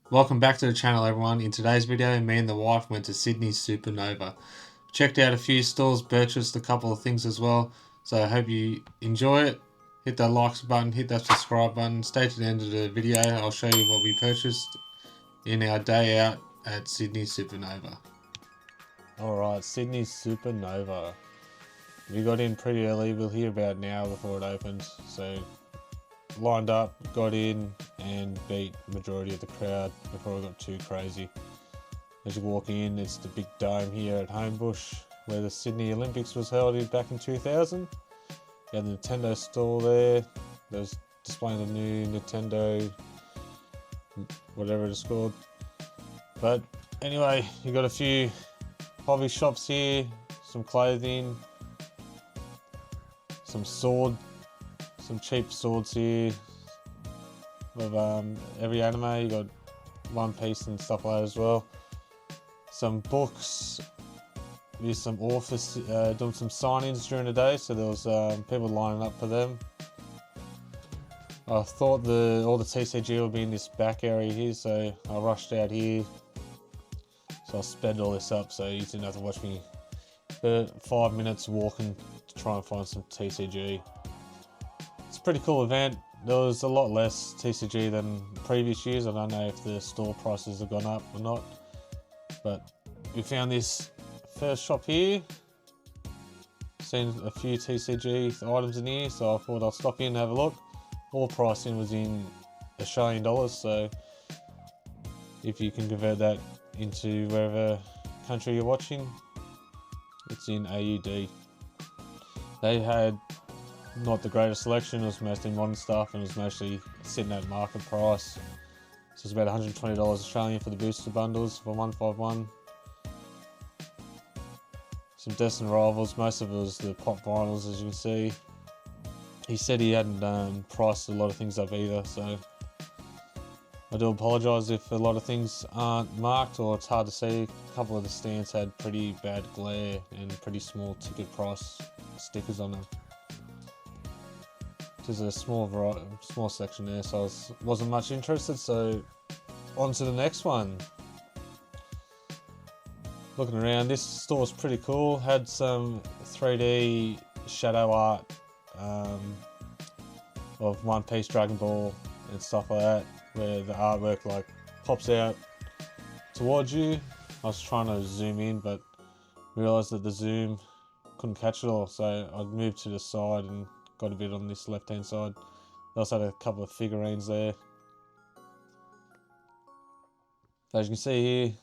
Welcome back to the channel, everyone. In today's video, me and the wife went to Sydney Supanova. Checked out a few stores, purchased a couple of things as well. So I hope you enjoy it. Hit that likes button, hit that subscribe button. Stay to the end of the video. I'll show you what we purchased in our day out at Sydney Supanova. Alright, Sydney Supanova. We got in pretty early. We'll hear about an hour before it opens. So lined up, got in, and beat majority of the crowd before it got too crazy. As you walk in, it's the big dome here at Homebush, where the Sydney Olympics was held back in 2000. You had the Nintendo store there. There's displaying the new Nintendo, whatever it's called. But anyway, you got a few hobby shops here, some clothing, some cheap swords here. Of every anime, you got One Piece and stuff like that as well. Some books. There's some authors doing some signings during the day, so there was people lining up for them. I thought all the TCG would be in this back area here, so I rushed out here. So I sped all this up, so you didn't have to watch me 5 minutes walking to try and find some TCG. It's a pretty cool event. There was a lot less TCG than previous years. I don't know if the store prices have gone up or not, but we found this first shop here. Seen a few TCG items in here, so I thought I'll stop in and have a look. All pricing was in Australian dollars, so if you can convert that into wherever country you're watching, it's in AUD. They had not the greatest selection. It was mostly modern stuff, and it was mostly sitting at market price. So it's about $120 Australian for the booster bundles for 151. Some Destined Rivals, most of it was the pop vinyls, as you can see. He said he hadn't priced a lot of things up either, so I do apologise if a lot of things aren't marked or it's hard to see. A couple of the stands had pretty bad glare and pretty small ticket price stickers on them. There's a small section there, so I wasn't much interested, so on to the next one. Looking around, this store was pretty cool. Had some 3D shadow art of One Piece, Dragon Ball and stuff like that, where the artwork like pops out towards you. I was trying to zoom in, but realised that the zoom couldn't catch it all, so I moved to the side and got a bit on this left hand side. They also had a couple of figurines there. As you can see here,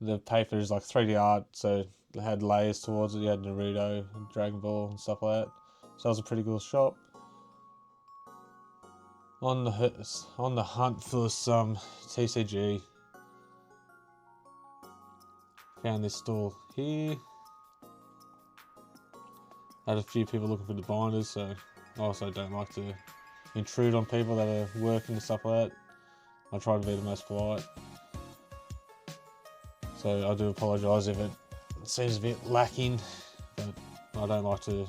the paper is like 3D art, so they had layers towards it. You had Naruto, Dragon Ball and stuff like that. So that was a pretty cool shop. On the hunt for some TCG. Found this store here. Had a few people looking for the binders, so I also don't like to intrude on people that are working and stuff like that. I try to be the most polite. So I do apologise if it seems a bit lacking, but I don't like to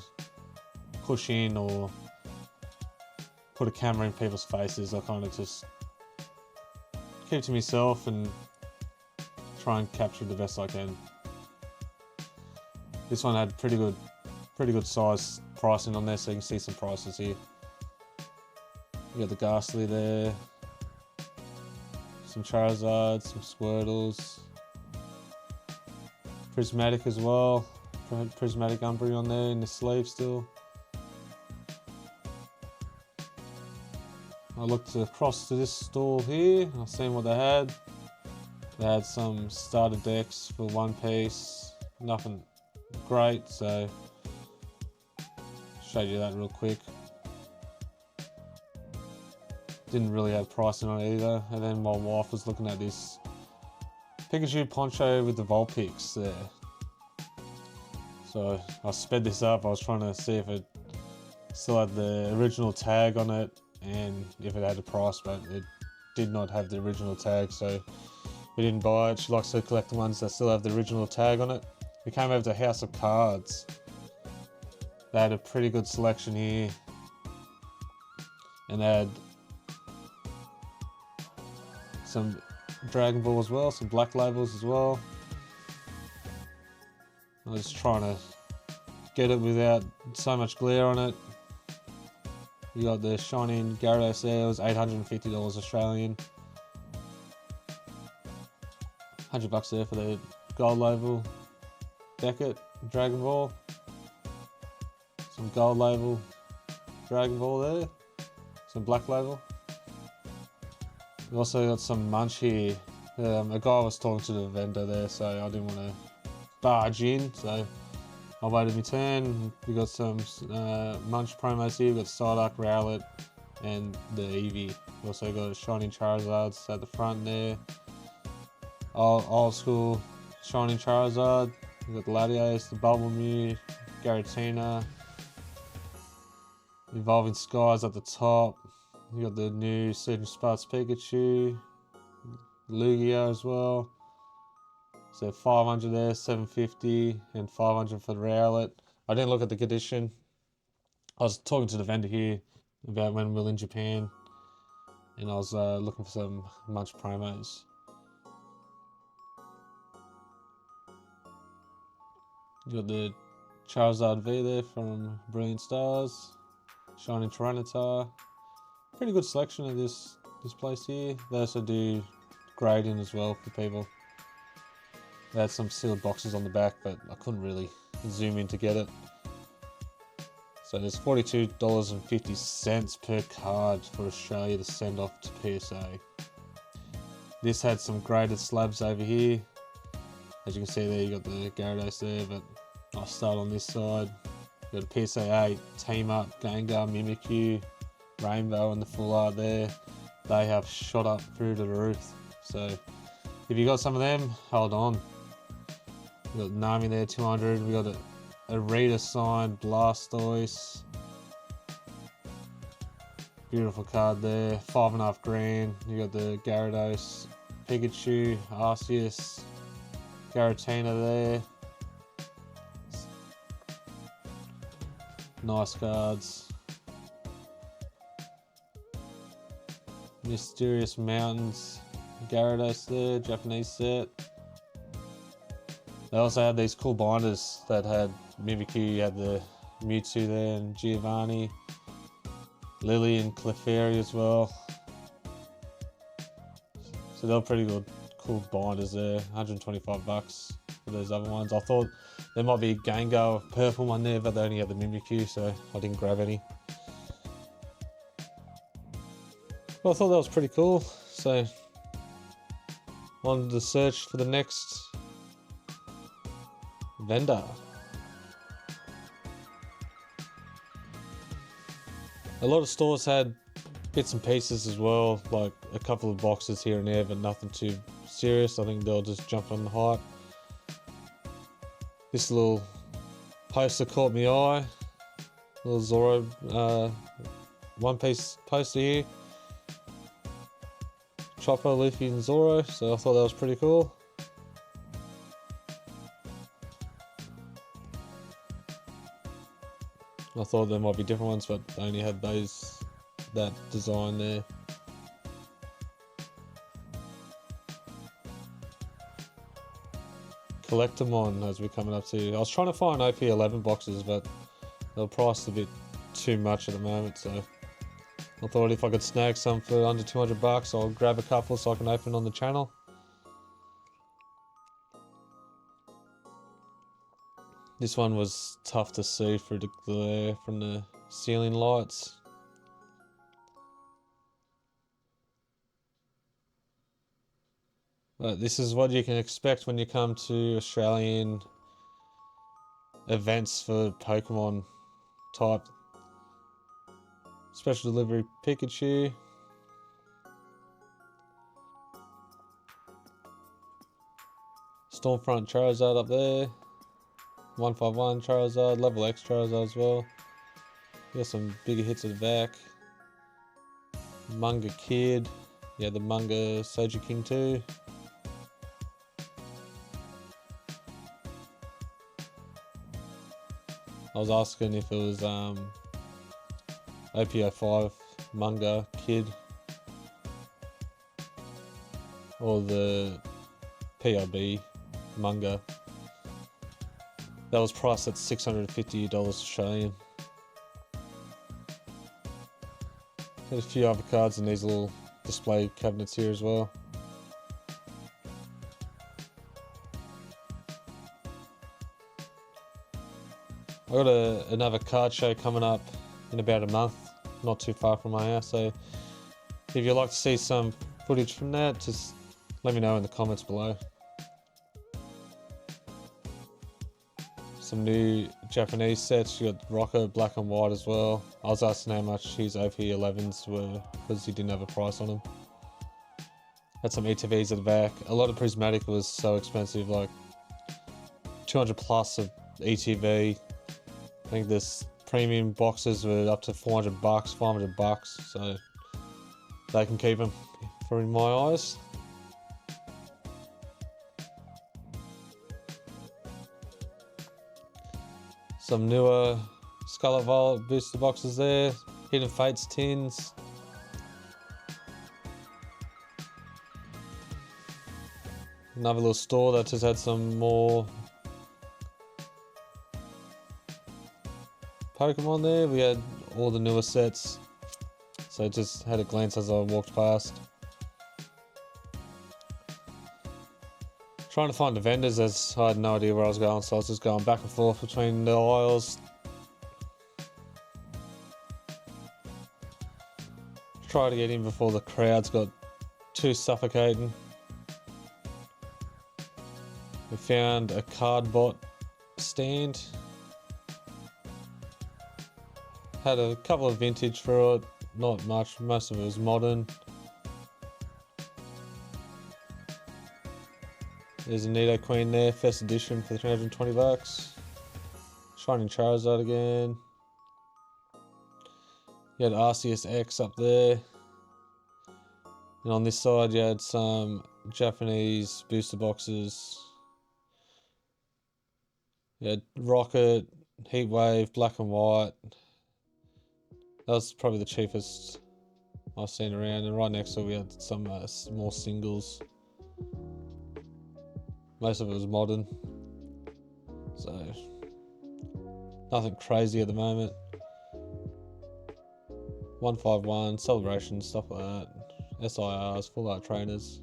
push in or put a camera in people's faces. I kind of just keep to myself and try and capture the best I can. This one had pretty good size pricing on there, so you can see some prices here. You got the Ghastly there, some Charizards, some Squirtles, Prismatic as well, Prismatic Umbreon there in the sleeve still. I looked across to this store here, I seen what they had. They had some starter decks for One Piece, nothing great, so showed you that real quick. Didn't really have pricing on it either. And then my wife was looking at this Pikachu poncho with the Vulpix there. So I sped this up. I was trying to see if it still had the original tag on it and if it had a price, but it did not have the original tag, so we didn't buy it. She likes to collect the ones that still have the original tag on it. We came over to House of Cards. They had a pretty good selection here, and they had some Dragon Ball as well, some black labels as well. I was trying to get it without so much glare on it. You got the Shining Gyarados there, it was $850 Australian. $100 there for the gold label. Beckett, Dragon Ball. Some gold label, Dragon Ball there. Some black label. We also got some Munch here. A guy was talking to the vendor there, so I didn't want to barge in, so I waited my turn. We got some Munch promos here. We got Psyduck, Rowlet, and the Eevee. We also got Shining Charizards at the front there. Old school Shining Charizard. We got the Latios, the Bubble Mew, Garatina, Evolving Skies at the top. You got the new Surging Sparks Pikachu, Lugia as well. So 500 there, 750, and 500 for the Rowlet. I didn't look at the condition. I was talking to the vendor here about when we were in Japan, and I was looking for some Munch promos. You got the Charizard V there from Brilliant Stars, Shining Tyranitar. Pretty good selection of this place here. They also do grading as well for people. They had some sealed boxes on the back, but I couldn't really zoom in to get it. So there's $42.50 per card for Australia to send off to PSA. This had some graded slabs over here. As you can see there, you got the Gyarados there, but I'll start on this side. You got a PSA 8, Team Up, Gengar, Mimikyu, Rainbow and the full art there. They have shot up through to the roof. So if you got some of them, hold on. We got Nami there, 200. We got a Rita signed Blastoise. Beautiful card there. 5.5 grand. You got the Gyarados, Pikachu, Arceus, Garatina there. Nice cards. Mysterious Mountains, Gyarados there, Japanese set. They also had these cool binders that had Mimikyu, you had the Mewtwo there, and Giovanni, Lily and Clefairy as well. So they were pretty good, cool binders there. $125 for those other ones. I thought there might be a Gengar purple one there, but they only had the Mimikyu, so I didn't grab any. Well, I thought that was pretty cool, so wanted to search for the next vendor. A lot of stores had bits and pieces as well, like a couple of boxes here and there, but nothing too serious. I think they'll just jump on the hype. This little poster caught my eye. Little Zoro One Piece poster here. Chopper, Luffy and Zoro, so I thought that was pretty cool. I thought there might be different ones, but they only had that design there. Collectamon as we're coming up to. I was trying to find OP11 boxes, but they're priced a bit too much at the moment, so I thought if I could snag some for under $200, I'll grab a couple so I can open on the channel. This one was tough to see through the glare from the ceiling lights. But this is what you can expect when you come to Australian events for Pokemon type. Special delivery Pikachu. Stormfront Charizard up there. 151 Charizard, level X Charizard as well. Got some bigger hits at the back. Manga Kid. Yeah, the Manga Soju King 2. I was asking if it was OPO5 Manga Kid. or the POB manga. That was priced at $650 Australian. There's a few other cards in these little display cabinets here as well. I got another card show coming up in about a month, not too far from my house, so if you'd like to see some footage from that, just let me know in the comments below. Some new Japanese sets. You got Rocker Black and White as well. I was asking how much his OP 11s were because he didn't have a price on them. Had some ETVs at the back. A lot of Prismatic was so expensive, like 200 plus of ETV. I think this premium boxes were up to 400 bucks, 500 bucks, so they can keep them for in my eyes. Some newer Scarlet Violet booster boxes there, Hidden Fates tins. Another little store that just had some more Pokémon there. We had all the newer sets, so just had a glance as I walked past. Trying to find the vendors as I had no idea where I was going, so I was just going back and forth between the aisles. Try to get in before the crowds got too suffocating. We found a Cardbot stand. Had a couple of vintage for it, not much, most of it was modern. There's a Nido Queen there, first edition for 320 bucks. Shining Charizard again. You had Arceus X up there. And on this side you had some Japanese booster boxes. You had Rocket, Heatwave, Black and White. That was probably the cheapest I've seen around. And right next to it we had some more singles. Most of it was modern, so nothing crazy at the moment. 151, Celebration, stuff like that. SIRs, full art trainers.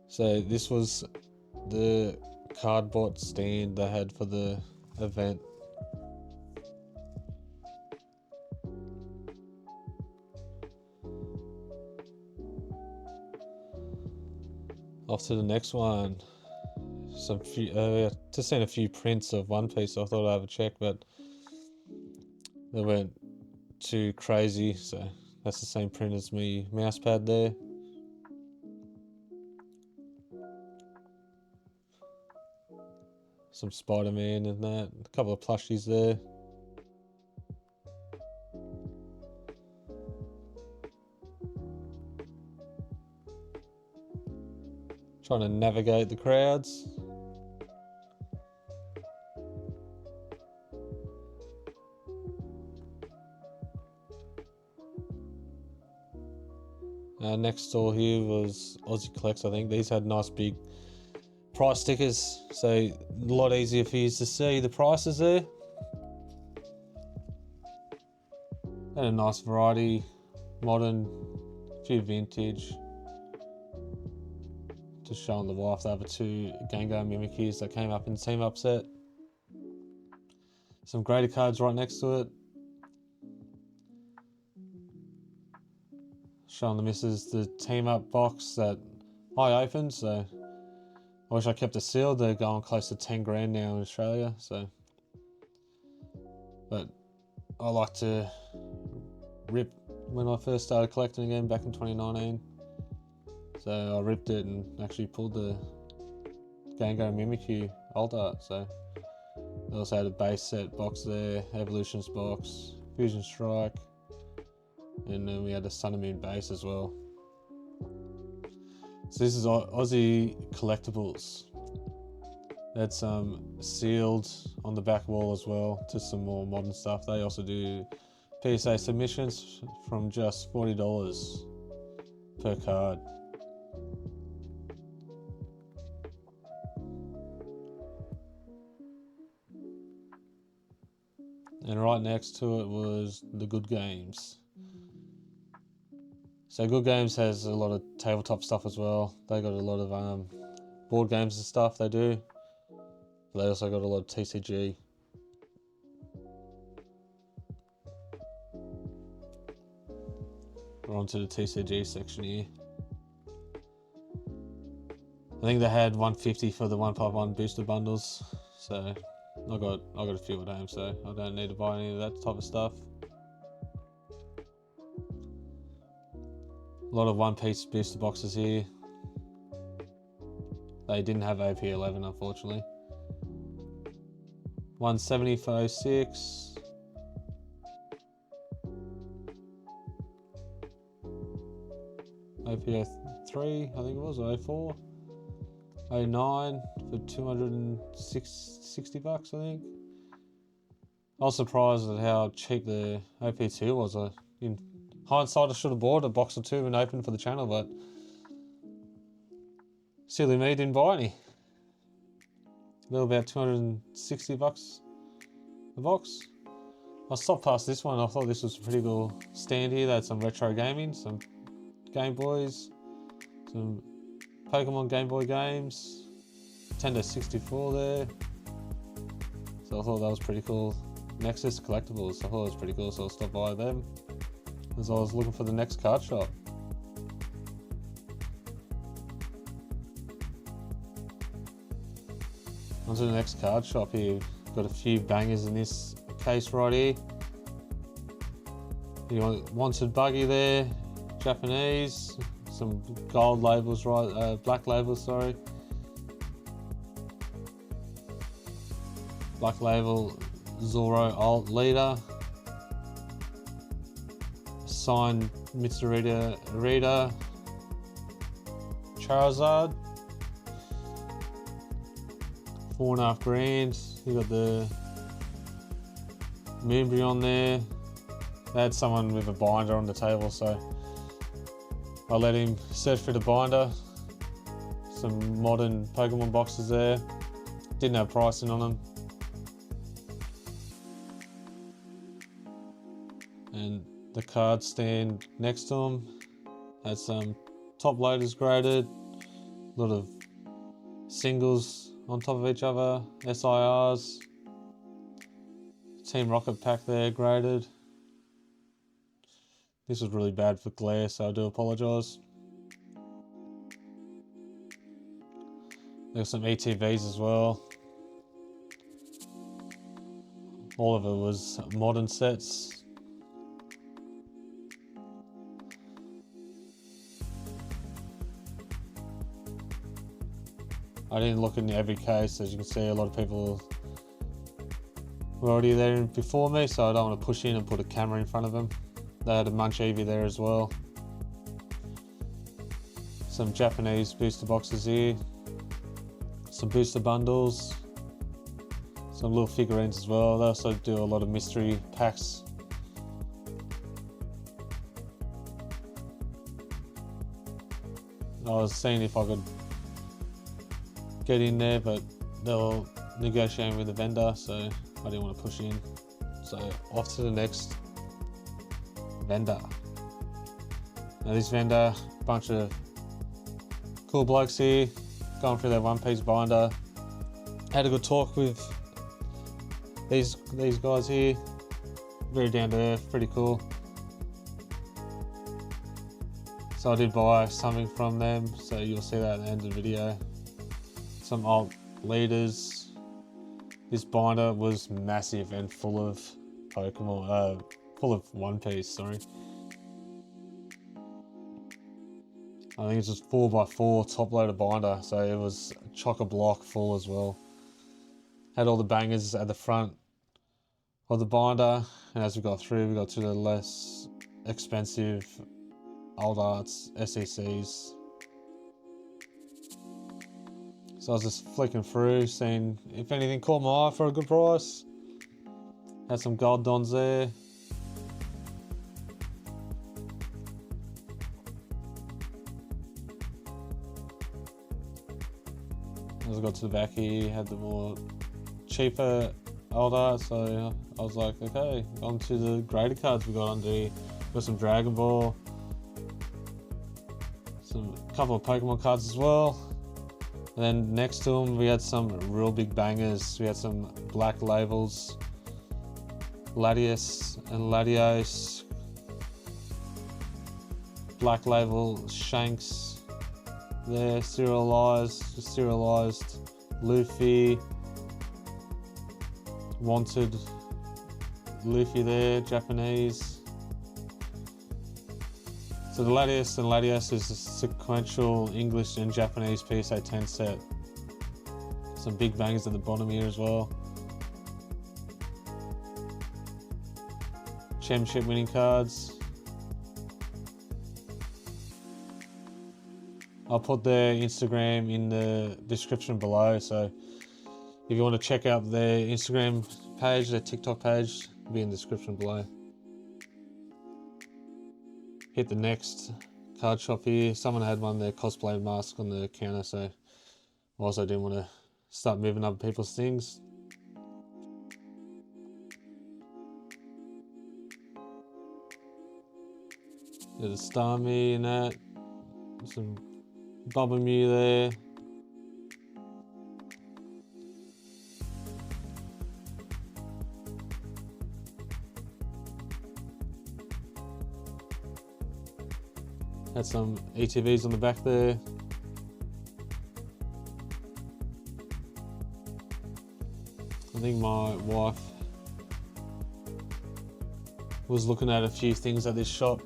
So this was the Cardbot stand they had for the event. Off to the next one. Just seen a few prints of One Piece, so I thought I'd have a check, but they weren't too crazy, so that's the same print as my mouse pad there. Some Spider-Man and that, a couple of plushies there. Trying to navigate the crowds. Next store here was Aussie Collects, I think. These had nice big price stickers, so a lot easier for you to see the prices there. And a nice variety, modern, a few vintage. Just showing the wife the other two Gengar Mimikyus that came up in the team up set. Some graded cards right next to it. Showing the missus the team up box that I opened, so I wish I kept it sealed. They're going close to 10 grand now in Australia, so. But I like to rip when I first started collecting again back in 2019. So I ripped it and actually pulled the Gengar Mimikyu alt art. So they also had a base set box there, Evolutions box, Fusion Strike, and then we had a Sun and Moon base as well. So this is Aussie Collectibles. They had some sealed on the back wall as well, to some more modern stuff. They also do PSA submissions from just $40 per card. And right next to it was the Good Games. So Good Games has a lot of tabletop stuff as well. They got a lot of board games and stuff they do. But they also got a lot of TCG. We're on to the TCG section here. I think they had 150 for the 151 booster bundles. So I got a few at home, so I don't need to buy any of that type of stuff. A lot of one-piece booster boxes here. They didn't have AP11, unfortunately. 170 for 06. AP03, I think it was, or 04. 09 for 260 bucks, I think. I was surprised at how cheap the AP2 was. In hindsight, I should have bought a box or two and opened for the channel, but silly me, didn't buy any. They were about 260 bucks a box. I stopped past this one. I thought this was a pretty cool stand here. They had some retro gaming, some Game Boys, some Pokémon Game Boy games, Nintendo 64 there. So I thought that was pretty cool. Nexus Collectibles, I thought it was pretty cool, so I stopped by them as I was looking for the next card shop. On to the next card shop here. Got a few bangers in this case right here. You got Wanted Buggy there, Japanese, some gold labels, right? Black labels, sorry. Black label Zoro Alt Leader. Signed Mitsurita Rita Charizard. $4.5 grand. You got the Moonbury on there. They had someone with a binder on the table, so I let him search for the binder. Some modern Pokemon boxes there. Didn't have pricing on them. And the card stand next to them had some top loaders graded. A lot of singles on top of each other. SIRs. Team Rocket pack there graded. This was really bad for glare, so I do apologise. There's some ETVs as well. All of it was modern sets. I didn't look in every case. As you can see, a lot of people were already there before me, so I don't want to push in and put a camera in front of them. They had a Munch Eevee there as well. Some Japanese booster boxes here. Some booster bundles. Some little figurines as well. They also do a lot of mystery packs. I was seeing if I could get in there, but they were negotiating with the vendor, so I didn't want to push in. So off to the next vendor. Now this vendor, bunch of cool blokes here, going through their one-piece binder. Had a good talk with these guys here. Very down to earth, pretty cool. So I did buy something from them, so you'll see that at the end of the video. Some alt leaders. This binder was massive and full of Pokemon, full of One Piece, sorry. I think it's just 4x4 top loader binder, so it was chock-a-block full as well. Had all the bangers at the front of the binder, and as we got through, we got to the less expensive old arts, SECs. So I was just flicking through, seeing if anything caught my eye for a good price. Had some gold dons there. as I got to the back here, had the more cheaper old art, so I was like, okay, on to the graded cards we got under here. Got some Dragon Ball, a couple of Pokemon cards as well. And then next to them we had some real big bangers. We had some black labels, Latios and Latios, black label Shanks there, serialized Luffy, wanted Luffy there, Japanese. So the Latios and Latios is a sequential English and Japanese PSA 10 set. Some big bangers at the bottom here as well. Championship winning cards. I'll put their Instagram in the description below, so if you want to check out their Instagram page, their TikTok page, it'll be in the description below. Hit the next card shop here. Someone had one of their cosplay mask on the counter, so I also didn't want to start moving other people's things. There's a Starmie and that. Some Bubble Mew there. Had some ETVs on the back there. I think my wife was looking at a few things at this shop.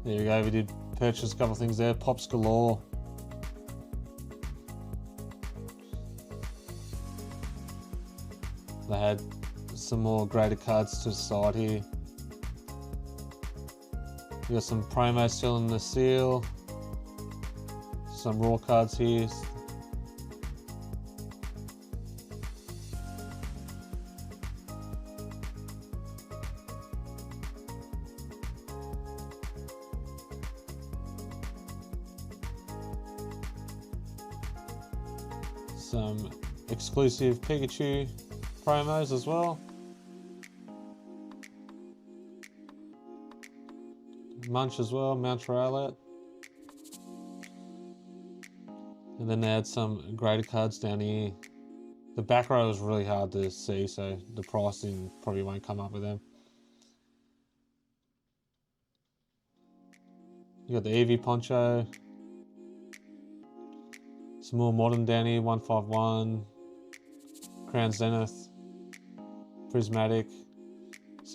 There we go, we did purchase a couple of things there. Pops galore. They had some more graded cards to the side here. We got some promos still in the seal. Some raw cards here. Some exclusive Pikachu promos as well. Munch as well, Mount Rowlet. And then they had some graded cards down here. The back row was really hard to see, so the pricing probably won't come up with them. You got the Eevee Poncho. Some more modern down here, 151. Crown Zenith. Prismatic.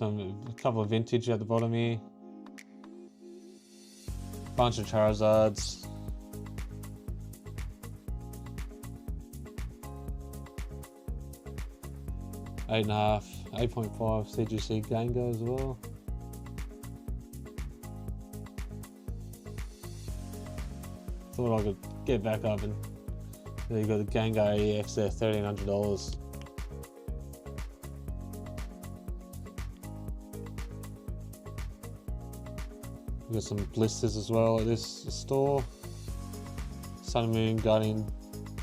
A couple of vintage at the bottom here. Bunch of Charizards. Eight and a half, 8.5 CGC Gengar as well. Thought I could get back up, and there you got the Gengar EX there, $1,300. We got some blisters as well at this store. Sun and Moon Guardian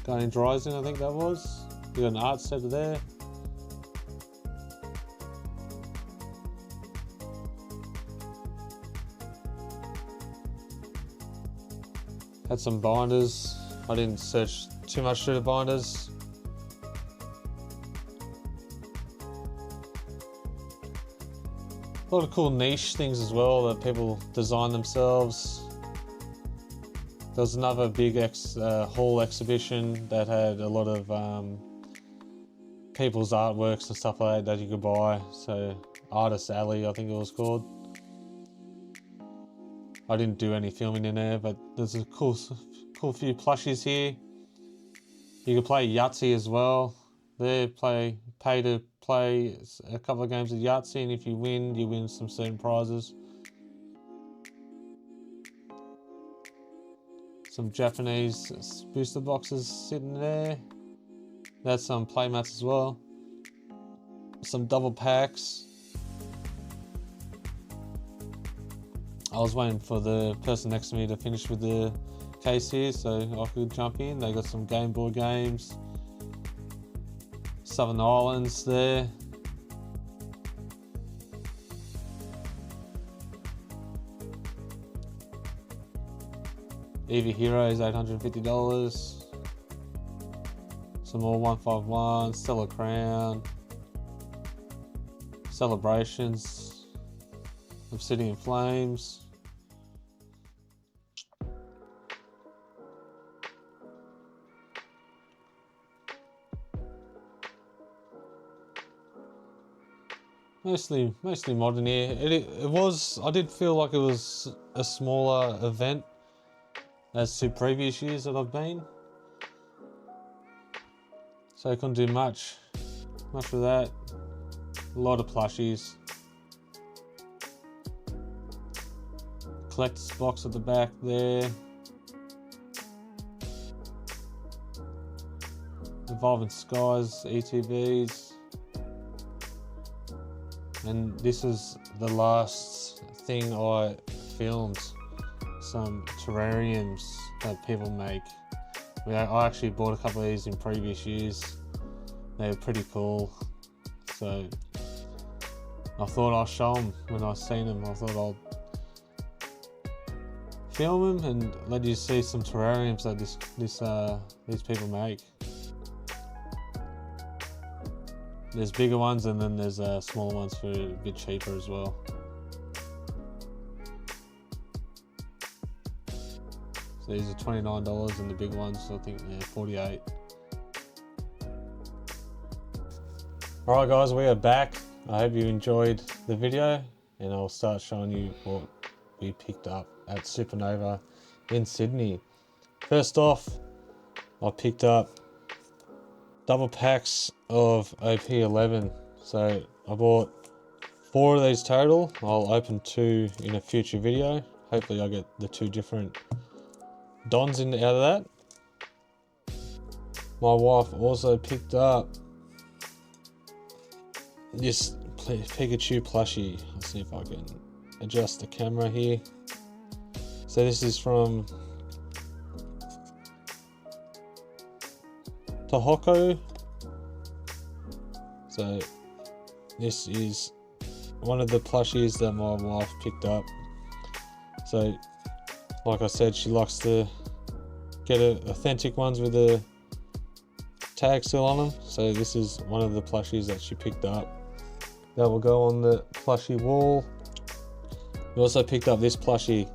Dryzen, I think that was. We got an art set there. Had some binders. I didn't search too much through the binders. A lot of cool niche things as well that people design themselves. There was another big hall exhibition that had a lot of people's artworks and stuff like that you could buy. So Artist Alley, I think it was called. I didn't do any filming in there, but there's a cool few plushies here. You can play Yahtzee as well. There, pay to play a couple of games of Yahtzee, and if you win some certain prizes. Some Japanese booster boxes sitting there. That's some playmats as well. Some double packs. I was waiting for the person next to me to finish with the case here, so I could jump in. They got some Game Boy games, Southern Islands there. Eevee Heroes, $850. Some more 151, Stellar Crown, Celebrations, Obsidian Flames. Mostly modern here. It was, I did feel like it was a smaller event as to previous years that I've been. So I couldn't do much with that. A lot of plushies. Collector's box at the back there. Evolving Skies, ETBs. And this is the last thing I filmed. Some terrariums that people make. I actually bought a couple of these in previous years. They were pretty cool. So I thought I'll show them when I seen them. I thought I'll film them and let you see some terrariums that these people make. There's bigger ones and then there's smaller ones for a bit cheaper as well. So these are $29 and the big ones, I think they're $48. Alright guys, we are back. I hope you enjoyed the video and I'll start showing you what we picked up at Supanova in Sydney. First off, I picked up double packs of OP11. So I bought 4 of these total. I'll open 2 in a future video. Hopefully I'll get the 2 different dons out of that. My wife also picked up this Pikachu plushie. Let's see if I can adjust the camera here. So this is from Tohoku. So this is one of the plushies that my wife picked up. So like I said, she likes to get authentic ones with the tag still on them. So this is one of the plushies that she picked up. That will go on the plushie wall. We also picked up this plushie.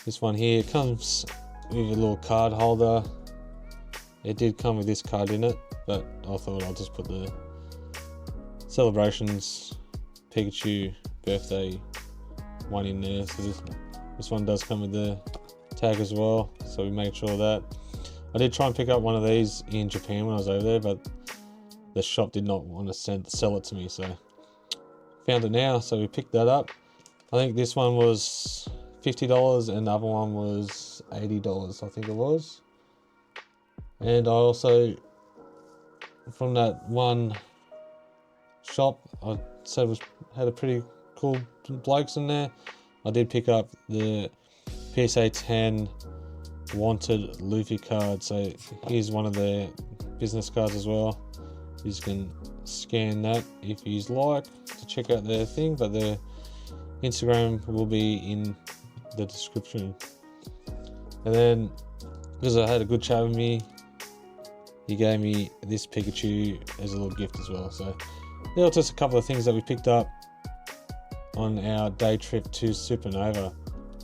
This one here. It comes with a little card holder. It did come with this card in it, but I thought I'll just put the Celebrations Pikachu birthday one in there. So this one does come with the tag as well, so we made sure of that. I did try and pick up one of these in Japan when I was over there, but the shop did not want to sell it to me, so found it now, so we picked that up. I think this one was $50 and the other one was $80, I think it was. And I also, from that one shop I said had a pretty cool blokes in there, I did pick up the PSA 10 wanted Luffy card. So here's one of their business cards as well. You can scan that if you like to check out their thing, but their Instagram will be in the description. And then, because I had a good chat with me, he gave me this Pikachu as a little gift as well. So there were just a couple of things that we picked up on our day trip to Supanova.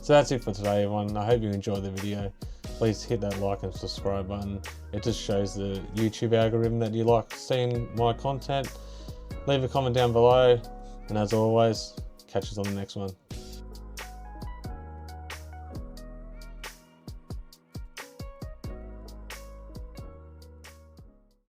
So that's it for today, everyone. I hope you enjoyed the video. Please hit that like and subscribe button. It just shows the YouTube algorithm that you like seeing my content. Leave a comment down below, and as always, catch us on the next one.